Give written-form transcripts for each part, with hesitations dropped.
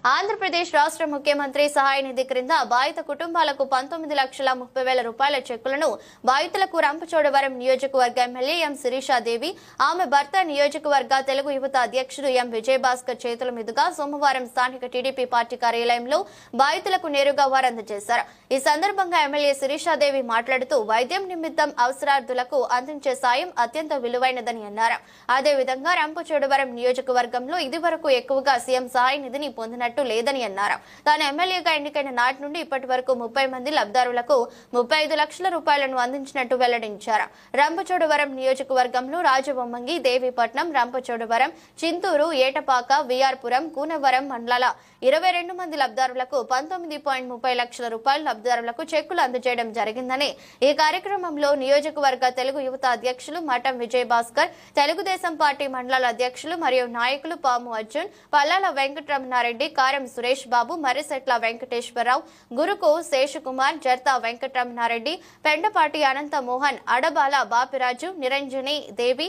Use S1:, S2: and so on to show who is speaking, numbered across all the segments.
S1: ఆంధ్రప్రదేశ్ రాష్ట్ర ముఖ్యమంత్రి సహాయ నిధి క్రింద బాధిత కుటుంబాలకు 19,30,000 రూపాయల చెక్కులను బాధితులకు రంపచోడవరం నియోజకవర్గ ఎమ్మెల్యే ఎం శిరీషాదేవి ఆమె భర్త నియోజకవర్గ తెలుగు యువత అధ్యక్షుడు ఎం విజయభాస్కర్ చేతుల మీదుగా సోమవారం స్థానిక టీడీపీ పార్టీ కార్యాలయంలో బాధితులకు నేరుగా వారు అందజేశారు. ఈ సందర్భంగా ఎమ్మెల్యే శిరీషాదేవి మాట్లాడుతూ వైద్యం నిమిత్తం అవసరార్థులకు అందించే సాయం అత్యంత విలువైనదని అన్నారు. అదేవిధంగా రంపచోడవరం నియోజకవర్గంలో ఇదివరకు ఎక్కువగా సీఎం సహాయ నిధిని పొందిన లేదని అన్నారు. తాను ఎమ్మెల్యేగా ఎన్నికైన నాటి నుండి ఇప్పటి వరకు 30 మంది లబ్ధారులకు 35 లక్షల రూపాయలను అందించినట్టు వెల్లడించారు. రంపచోడవరం నియోజకవర్గంలో రాజబొమ్మంగి, దేవీపట్నం, రంపచోడవరం, చింతూరు, ఏటపాక, విఆర్పురం, కూనవరం మండలాల 22 మంది లబ్ధారులకు 19.30 లక్షల రూపాయల లబ్ధారులకు చెక్కులు అందజేయడం జరిగిందని ఈ కార్యక్రమంలో నియోజకవర్గ తెలుగు యువత అధ్యక్షులు మఠం విజయభాస్కర్, తెలుగుదేశం పార్టీ మండలాల అధ్యక్షులు మరియు నాయకులు పాము అర్జున్, పల్లాల వెంకటరమణారెడ్డి, కారం సురేష్ బాబు, మర్రిశెట్ల వెంకటేశ్వరరావు, గురుకు శేషకుమార్, జర్తా వెంకటరమణారెడ్డి, పెండపాటి అనంత మోహన్, అడబాల బాపిరాజు, నిరంజని దేవి,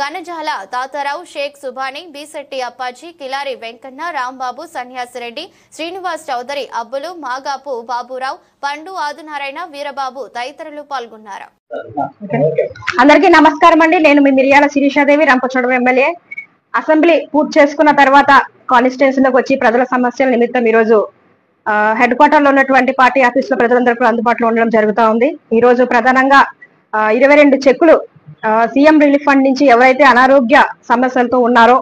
S1: గనజాల తాతారావు, షేక్ సుబాని, బీశెట్టి అప్పాజీ, కిలారి వెంకన్న, రాంబాబు, సన్యాసిరెడ్డి, శ్రీనివాస్ చౌదరి, అబ్బులు, మాగాపు బాబురావు, పండు ఆదినారాయణ, వీరబాబు తదితరులు పాల్గొన్నారు.
S2: అందరికీ నమస్కారం అండి. నేను మీ మిరియాల శిరీషాదేవి, రంపచోడవరం ఎమ్మెల్యే. అసెంబ్లీ పూర్తి చేసుకున్న తర్వాత కాన్స్టిట్యున్సీలోకి వచ్చి ప్రజల సమస్యల నిమిత్తం ఈ రోజు హెడ్ క్వార్టర్ లో ఉన్నటువంటి పార్టీ ఆఫీస్ లో ప్రజలందరికీ అందుబాటులో ఉండడం జరుగుతూ ఉంది. ఈ రోజు ప్రధానంగా 22 చెక్కులు సీఎం రిలీఫ్ ఫండ్ నుంచి ఎవరైతే అనారోగ్య సమస్యలతో ఉన్నారో,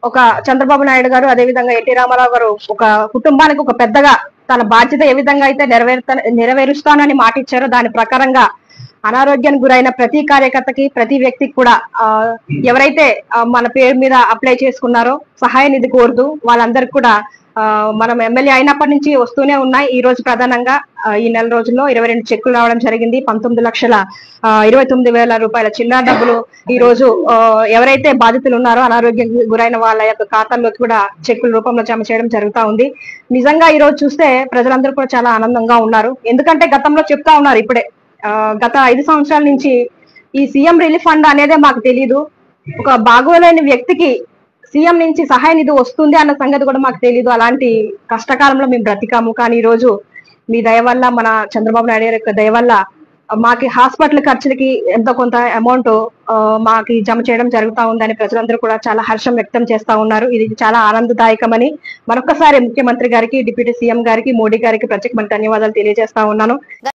S2: ఒక చంద్రబాబు నాయుడు గారు, అదేవిధంగా ఎన్టీ రామారావు గారు ఒక కుటుంబానికి ఒక పెద్దగా తన బాధ్యత ఏ విధంగా అయితే నెరవేరుస్తానని మాట ఇచ్చారో దాని ప్రకారంగా అనారోగ్యానికి గురైన ప్రతి కార్యకర్తకి, ప్రతి వ్యక్తికి కూడా ఎవరైతే మన పేరు మీద అప్లై చేసుకున్నారో సహాయ నిధి కోరుతూ వాళ్ళందరికీ కూడా మనం ఎమ్మెల్యే అయినప్పటి నుంచి వస్తూనే ఉన్నాయి. ఈ రోజు ప్రధానంగా ఈ నెల రోజుల్లో 22 చెక్కులు రావడం జరిగింది. 19,29,000 రూపాయల చిన్న డబ్బులు ఈ రోజు ఎవరైతే బాధితులు ఉన్నారో అనారోగ్యం గురైన వాళ్ళ యొక్క ఖాతాల్లోకి కూడా చెక్కుల రూపంలో జమ చేయడం జరుగుతూ ఉంది. నిజంగా ఈ రోజు చూస్తే ప్రజలందరూ కూడా చాలా ఆనందంగా ఉన్నారు. ఎందుకంటే గతంలో చెప్తా ఉన్నారు, ఇప్పుడే గత 5 సంవత్సరాల నుంచి ఈ సీఎం రిలీఫ్ ఫండ్ అనేదే మాకు తెలియదు, ఒక బాగోలేని వ్యక్తికి సీఎం నుంచి సహాయ నిధి వస్తుంది అన్న సంగతి కూడా మాకు తెలియదు. అలాంటి కష్టకాలంలో మేము బ్రతికాము. కానీ ఈ రోజు మీ దయ వల్ల, మన చంద్రబాబు నాయుడు గారి యొక్క దయ వల్ల మాకి హాస్పిటల్ ఖర్చులకి ఎంతో కొంత అమౌంట్ మాకి జమ చేయడం జరుగుతూ ఉందని ప్రజలందరూ కూడా చాలా హర్షం వ్యక్తం చేస్తా ఉన్నారు. ఇది చాలా ఆనందదాయకమని మరొకసారి ముఖ్యమంత్రి గారికి, డిప్యూటీ సీఎం గారికి, మోడీ గారికి ప్రత్యేకమైన ధన్యవాదాలు తెలియజేస్తా ఉన్నాను.